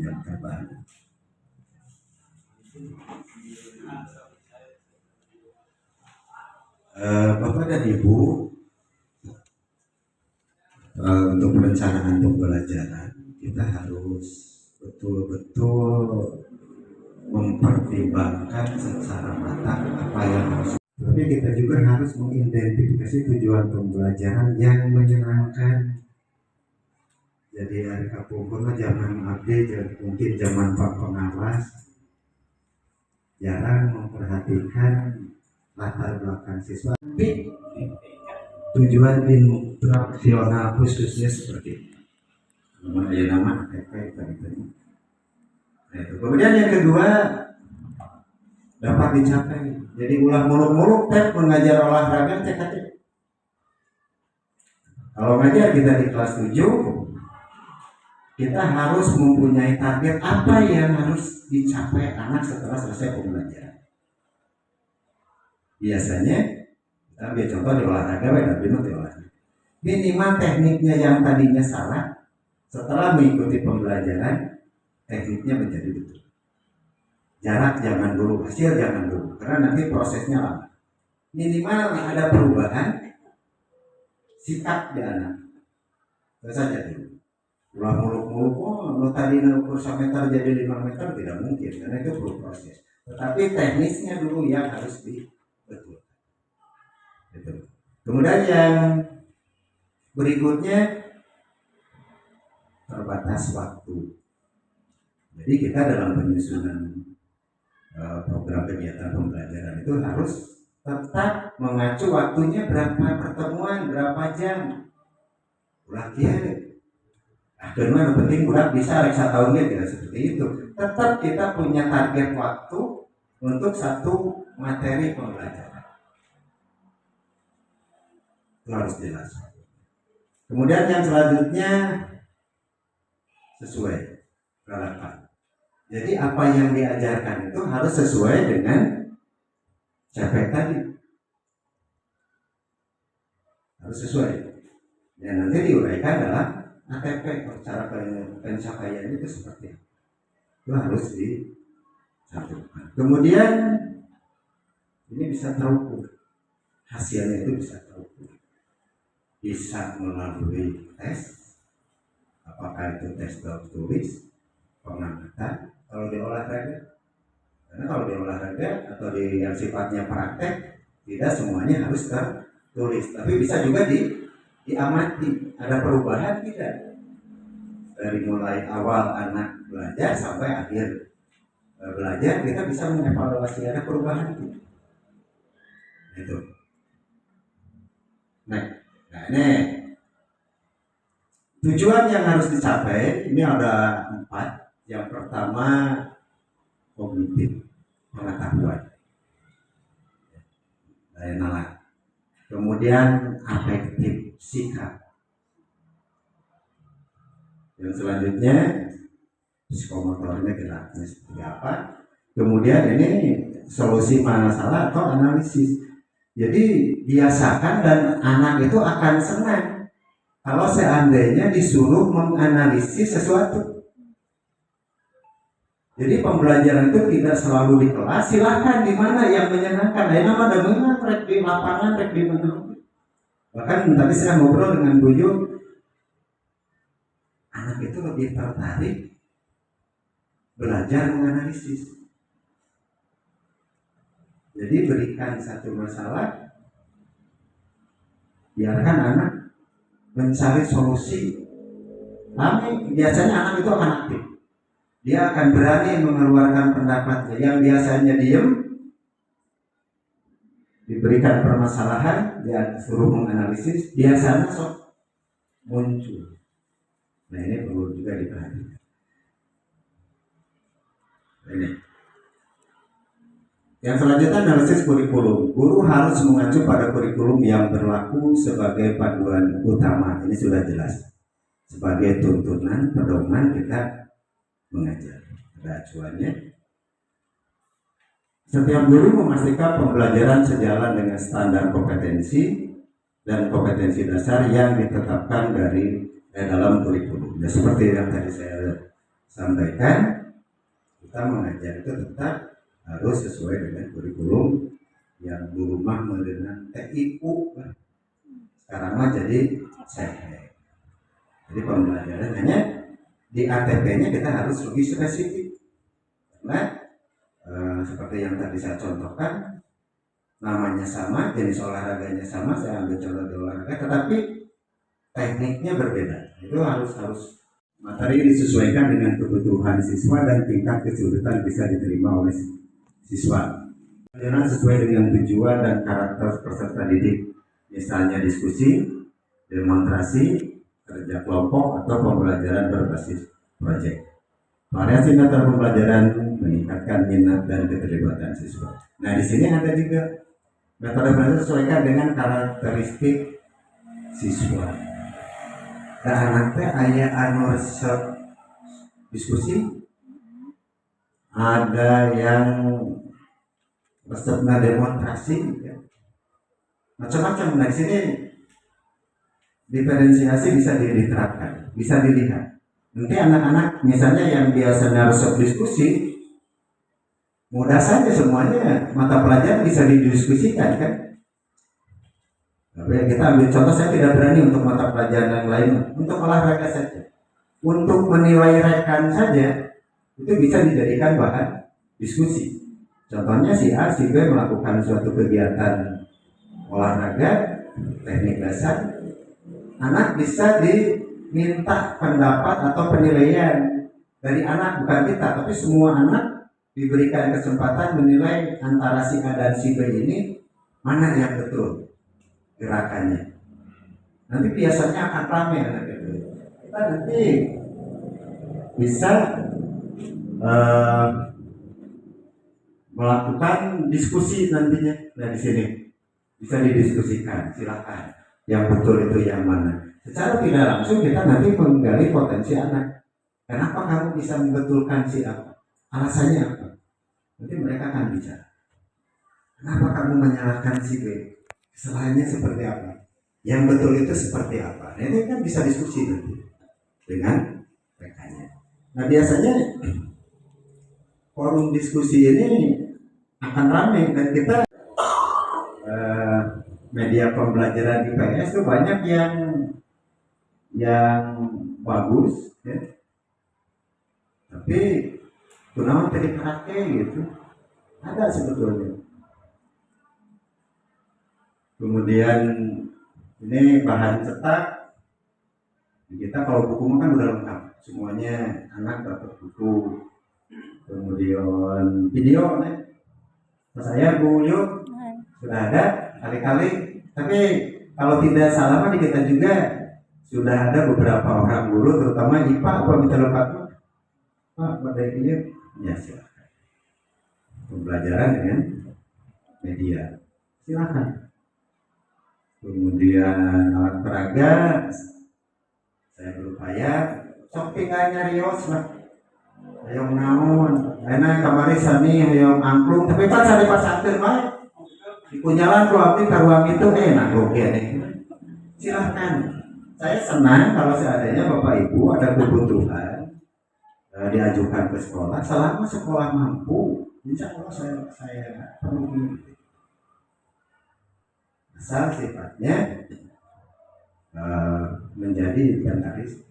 yang terbaru. Bapak dan Ibu, untuk perencanaan pembelajaran kita harus betul-betul mempertimbangkan secara matang apa yang harus. Tapi kita juga harus mengidentifikasi tujuan pembelajaran yang menyenangkan. Jadi hari kapungkur zaman update, mungkin zaman Pak Pengawas jarang memperhatikan latar belakang siswa. Tapi tujuan instruksional khususnya seperti itu. Nama ATP itu. Kemudian yang kedua dapat dicapai. Jadi ulah muluk-muluk mengajar olahraga CKT. Kalau ngajar kita di kelas 7, kita harus mempunyai target apa yang harus dicapai anak setelah selesai pembelajaran. Biasanya kita ambil contoh di olahraga, minimal tekniknya yang tadinya salah, setelah mengikuti pembelajaran tekniknya menjadi betul. Jarak jangan dulu, hasil jangan dulu, karena nanti prosesnya lama. Minimal ada perubahan sikap di anak. Itu saja dulu. Ulah muluk-muluk, lo tadi ukur 1 meter jadi 5 meter, tidak mungkin, karena itu perlu proses. Tetapi teknisnya dulu yang harus betul. Gitu. Kemudian yang berikutnya terbatas waktu. Jadi kita dalam penyusunan program kegiatan pembelajaran itu harus tetap mengacu waktunya berapa pertemuan, berapa jam. Ulah kieu. Kedua penting ulah bisa reksa tahunnya tidak seperti itu. Tetap kita punya target waktu untuk satu materi pembelajaran. Itu harus jelas. Kemudian yang selanjutnya sesuai relevan. Jadi apa yang diajarkan itu harus sesuai dengan capek tadi. Harus sesuai. Dan nanti diuraikan dalam ATP, cara pencapaian itu seperti apa. Itu harus dicantumkan. Kemudian ini bisa terukur. Hasilnya itu bisa terukur. Bisa melalui tes. Apakah itu tes tertulis, pengamatan, kalau di olahraga. Karena kalau di olahraga atau di yang sifatnya praktek, tidak semuanya harus tertulis. Tapi bisa juga diamati. Ada perubahan tidak? Dari mulai awal anak belajar sampai akhir belajar, kita bisa mengevaluasi ada perubahan tidak. Itu. Nah ini tujuan yang harus dicapai ini ada 4. Yang pertama kognitif, pengetahuan, daya nalar. Kemudian afektif, sikap. Yang selanjutnya psikomotornya geraknya seperti apa. Kemudian ini solusi masalah atau analisis. Jadi biasakan dan anak itu akan senang kalau seandainya disuruh menganalisis sesuatu. Jadi pembelajaran itu tidak selalu di kelas, silahkan di mana yang menyenangkan. Ada nama dengan rek di lapangan, rek di mana. Bahkan tadi saya ngobrol dengan Bu Yu, anak itu lebih tertarik belajar menganalisis. Jadi berikan satu masalah, biarkan anak mencari solusi. Tapi biasanya anak itu akan aktif. Dia akan berani mengeluarkan pendapatnya. Yang biasanya diem, diberikan permasalahan, dia suruh menganalisis, biasanya sok muncul. Nah ini perlu juga diperhatikan. Ini. Yang selanjutnya analisis kurikulum. Guru harus mengacu pada kurikulum yang berlaku sebagai panduan utama. Ini sudah jelas. Sebagai tuntunan pedoman kita mengajar. Ada acuannya. Setiap guru memastikan pembelajaran sejalan dengan standar kompetensi dan kompetensi dasar yang ditetapkan dalam kurikulum. Ya, seperti yang tadi saya sampaikan, kita mengajar itu tetap harus sesuai dengan kurikulum yang di rumah dengan TIU. Sekarang mah jadi CE. Jadi pembelajaran hanya di ATP-nya kita harus lebih spesifik. Karena seperti yang tadi saya contohkan, namanya sama, jenis olahraganya sama, saya ambil contoh di olahraga, tetapi tekniknya berbeda. Itu harus materi disesuaikan dengan kebutuhan siswa dan tingkat kesulitan bisa diterima oleh siswa. Pembelajaran sesuai dengan tujuan dan karakter peserta didik, misalnya diskusi, demonstrasi, kerja kelompok, atau pembelajaran berbasis proyek. Variasi metode pembelajaran meningkatkan minat dan keterlibatan siswa. Nah di sini ada juga metode belajar sesuaikan dengan karakteristik siswa. Dan anaknya ayah anu resep diskusi, ada yang resepnya demonstrasi, ya. Macam-macam. Nah di sini diferensiasi bisa diterapkan, bisa dilihat. Nanti anak-anak misalnya yang biasanya resep diskusi, mudah saja semuanya mata pelajaran bisa didiskusikan kan. Tapi kita ambil contoh, saya tidak berani untuk mata pelajaran yang lain, untuk olahraga saja, untuk menilai rekan saja itu bisa dijadikan bahan diskusi. Contohnya si A, si B melakukan suatu kegiatan olahraga, teknik dasar, anak bisa diminta pendapat atau penilaian dari anak, bukan kita, tapi semua anak diberikan kesempatan menilai antara si A dan si B ini mana yang betul gerakannya. Nanti biasanya akan ramai anak itu. Kita nanti bisa melakukan diskusi nantinya. Nah di sini bisa didiskusikan, silakan. Yang betul itu yang mana. Secara tidak langsung kita nanti menggali potensi anak. Kenapa kamu bisa membetulkan si A? Alasannya apa? Nanti mereka akan bicara. Kenapa kamu menyalahkan si B? Kesalahannya seperti apa? Yang betul itu seperti apa? Nah, ini kan bisa diskusi nanti dengan rekannya. Nah biasanya forum diskusi ini akan ramai dan kita media pembelajaran di IPS itu banyak yang bagus, ya. Tapi kenapa tadi pakai gitu? Ada sebetulnya. Kemudian ini bahan cetak. Kita kalau buku kan udah lengkap, semuanya anak dapat buku. Kemudian video, saya Bu Yuk sudah ada kali-kali. Tapi kalau tidak salah di kita juga sudah ada beberapa orang guru, terutama IPA apa minta lengkap. Pak, pada ini ya silakan. Pembelajaran dengan media, silakan. Kemudian alat peraga, saya berupaya sok tinggal nyarios lah hayong naon enak kamari sani hayong angklung tapi pas sari pasanteun mah dikunyalan ku abdi ka ruang itu enak oke nih silahkan saya senang kalau seadanya bapak ibu ada kebutuhan diajukan ke sekolah selama sekolah mampu insya Allah saya penuhi asal sifatnya menjadi inventaris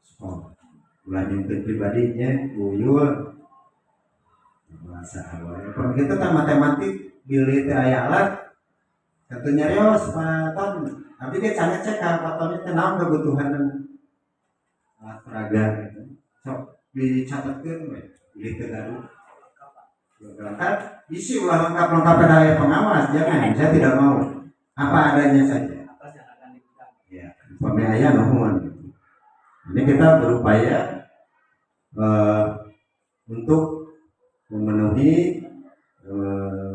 sekolah ulah nyumpit pribadinya buyur bahasa awalnya kalau gitu kan matematik bilih teh aya alat katanya rios Pak Ton tapi dia cek Pak Tonnya kenal kebutuhan alat peraga gitu sok dicatatkeun we bilih teh gaduh lengkap isi ulah lengkap daya pengawas jangan saya tidak mau apa adanya saja ya pembiayaan nuhun ini kita berupaya untuk memenuhi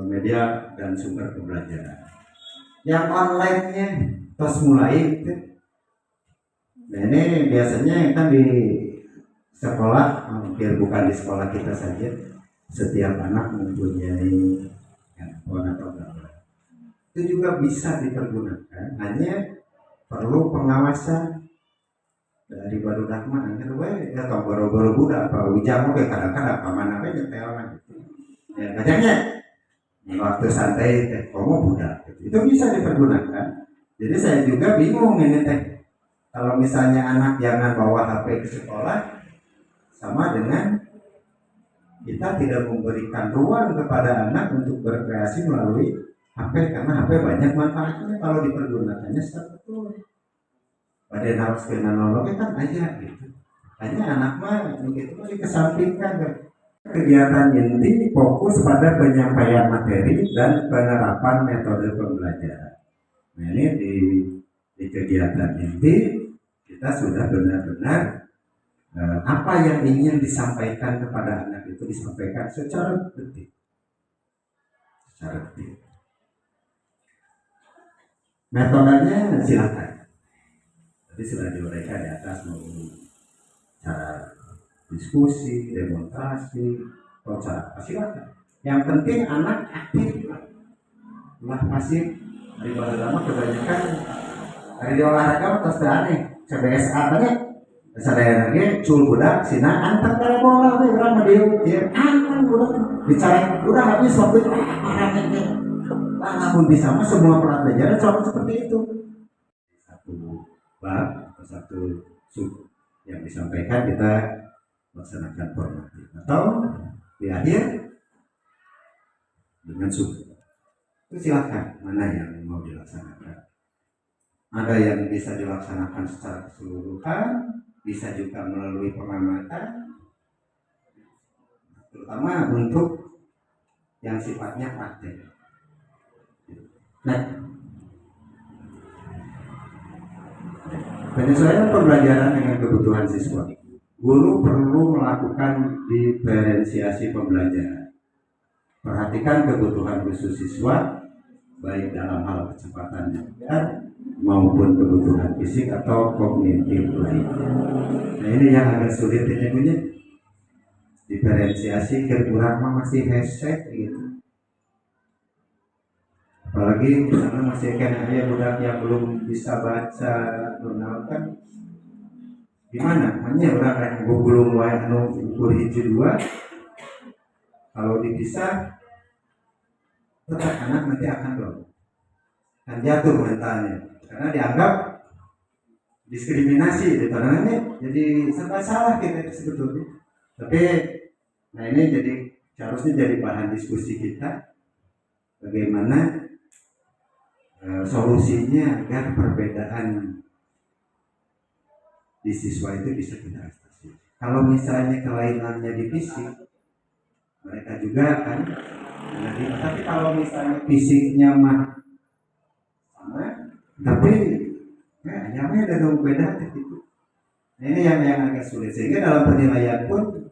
media dan sumber pembelajaran yang online-nya terus mulai nah ini biasanya kan di sekolah hampir bukan di sekolah kita saja setiap anak mempunyai handphone atau tablet itu juga bisa dipergunakan hanya perlu pengawasan dari baru mah angker we ya tong boro-boro budak apa ujang oke kadang-kadang pamana we nyetel gitu ya kajaknya waktu santai teh komo budak itu bisa dipergunakan jadi saya juga bingung ini teh kalau misalnya anak jangan bawa HP ke sekolah sama dengan kita tidak memberikan ruang kepada anak untuk berkreasi melalui HP karena HP banyak manfaatnya kalau dipergunakannya secara betul pada harus fenologi kan aja gitu hanya anak mah begitu mah dikesampingkan kegiatan inti fokus pada penyampaian materi dan penerapan metode pembelajaran nah ini di kegiatan inti kita sudah benar-benar apa yang ingin disampaikan kepada anak itu disampaikan secara detil metodenya silakan tadi sudah diuraikan di atas maupun cara diskusi, demonstrasi, atau cara apa silakan. Yang penting anak aktif lah pasif dari pada lama kebanyakan dari di olahraga terus aneh CBSA tadi sadaya lagi cul budak sina antar kare bola we urang mah dieu ya antar budak bicara udah habis waktu orangnya lamun bisa mah semua pelajaran sama seperti itu satu bab atau satu sub yang disampaikan kita laksanakan formatif atau di akhir dengan sub itu silakan mana yang mau dilaksanakan ada yang bisa dilaksanakan secara keseluruhan bisa juga melalui pengamatan terutama untuk yang sifatnya praktek nah penyesuaian pembelajaran dengan kebutuhan siswa. Guru perlu melakukan diferensiasi pembelajaran. Perhatikan kebutuhan khusus siswa, baik dalam hal kecepatan belajar maupun kebutuhan fisik atau kognitif lainnya. Nah ini yang agak sulit ini punya diferensiasi kurang masih hesek gitu. Apalagi misalnya masih kena dia budak yang belum bisa baca kan gimana hanya orang yang belum wae anu ukur hiji dua kalau dipisah tetap anak nanti akan kan jatuh mentalnya karena dianggap diskriminasi di tanahnya jadi serba salah kita sebetulnya tapi nah ini jadi seharusnya jadi bahan diskusi kita bagaimana solusinya agar perbedaan di siswa itu bisa kita atasi. Kalau misalnya kelainannya di fisik, mereka juga akan menjadi. Tapi kalau misalnya fisiknya mah sama, tapi nyamanya ada dong beda gitu. Nah, ini yang agak sulit sehingga dalam penilaian pun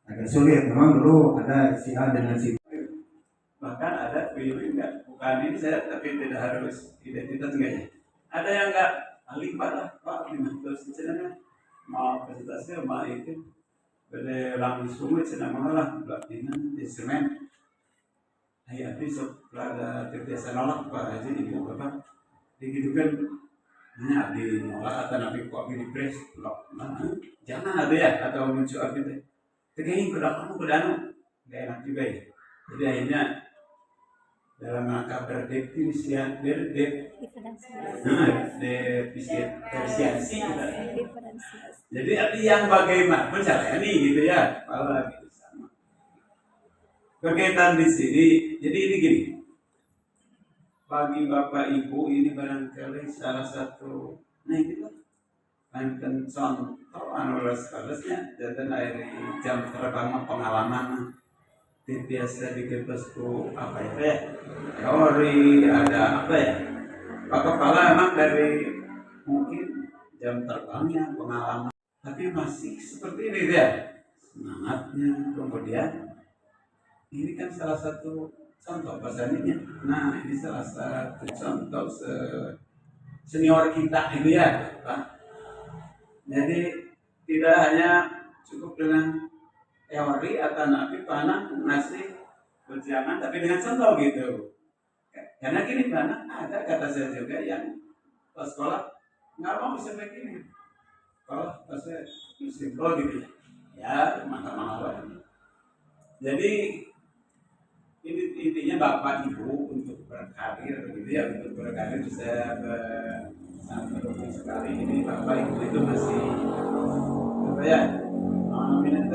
agak sulit. Memang dulu ada si A dengan si B. Bahkan ada enggak bukan ini saya tapi tidak harus identitas enggaknya ada yang enggak alih lah pak terus misalnya mau presentasi sama itu pada lang sumut sa mga pelatihan instrumen ay besok ada terbiasa nolak pak aja ibu bapak begitu kan hanya di nolak atau nabi kok di press lock mana jangan ada ya atau muncul apa itu tegangin ke kamu ke danau gak enak juga ya jadi akhirnya dalam rangka diferensiasi jadi arti yang bagaimana percaya nih gitu ya kalau gitu sama berkaitan di sini jadi ini gini bagi bapak ibu ini barangkali salah satu nah itu kan contoh anulasnya dan dari jam terbang pengalaman biasa di tuh apa ya teori ada apa ya Pak Kepala emang dari mungkin jam terbangnya pengalaman tapi masih seperti ini dia semangatnya kemudian ini kan salah satu contoh pasalnya nah ini salah satu contoh senior kita ini ya Pak jadi tidak hanya cukup dengan teori atau nabi panah ngasih ujian tapi dengan contoh gitu karena gini panah ada kata saya juga yang pas sekolah nggak mau bisa begini kalau pas saya simpel gitu ya mata jadi ini intinya bapak ibu untuk berkarir begitu ya untuk berkarir saya sangat mendukung sekali ini bapak ibu itu masih apa ya namanya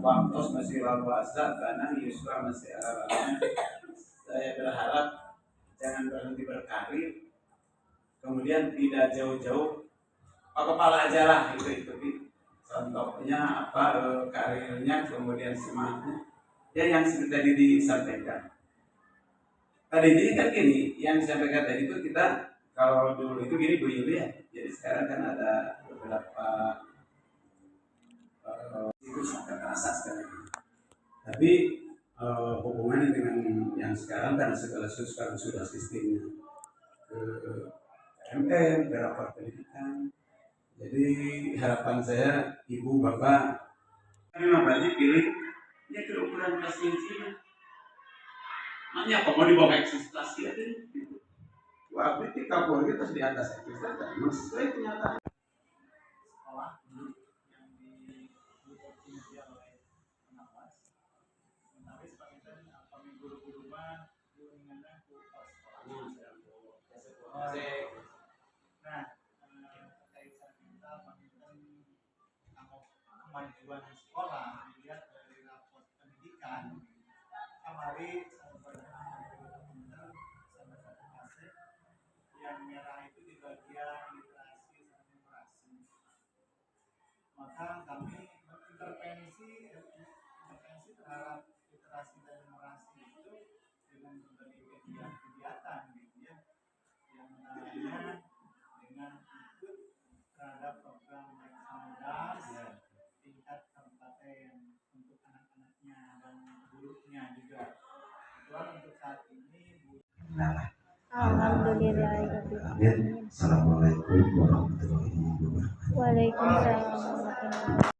Waktos masih luasa karena Yusra masih ala-alanya. Saya berharap jangan berhenti berkarir, kemudian tidak jauh-jauh Pak Kepala aja lah itu contohnya apa karirnya kemudian semangatnya ya yang seperti tadi disampaikan. Tadi ini kan gini yang disampaikan tadi itu kita kalau dulu itu gini Bu Yuli ya, jadi sekarang kan ada beberapa itu sangat terasa sekali. Tapi hubungannya dengan yang sekarang karena segala sesuatu sudah sistemnya ke MM, ke rapat pendidikan. Jadi harapan saya ibu bapak memang berarti pilih ya ke ukuran kelas Cina. Makanya apa mau dibawa eksis ya gitu. Wah, itu kapur kita di atas eksis saja. Sesuai kenyataan. Sekolah yang diproduksi oleh pengawas. Tapi sebagian guru-guru mah dengan sekolah. Nah, terkait kita kemajuan sekolah dilihat dari raport pendidikan kemarin yang merah itu di bagian literasi dan numerasi. Maka kami mengintervensi terhadap literasi dan numerasi itu dengan berbagai kegiatan gitu ya, yang menariknya dengan ikut terhadap program Reksamdas tingkat kabupaten untuk anak-anaknya dan gurunya juga. Kebetulan untuk saat ini Alhamdulillah. Assalamualaikum warahmatullahi wabarakatuh. Waalaikumsalam warahmatullahi wabarakatuh.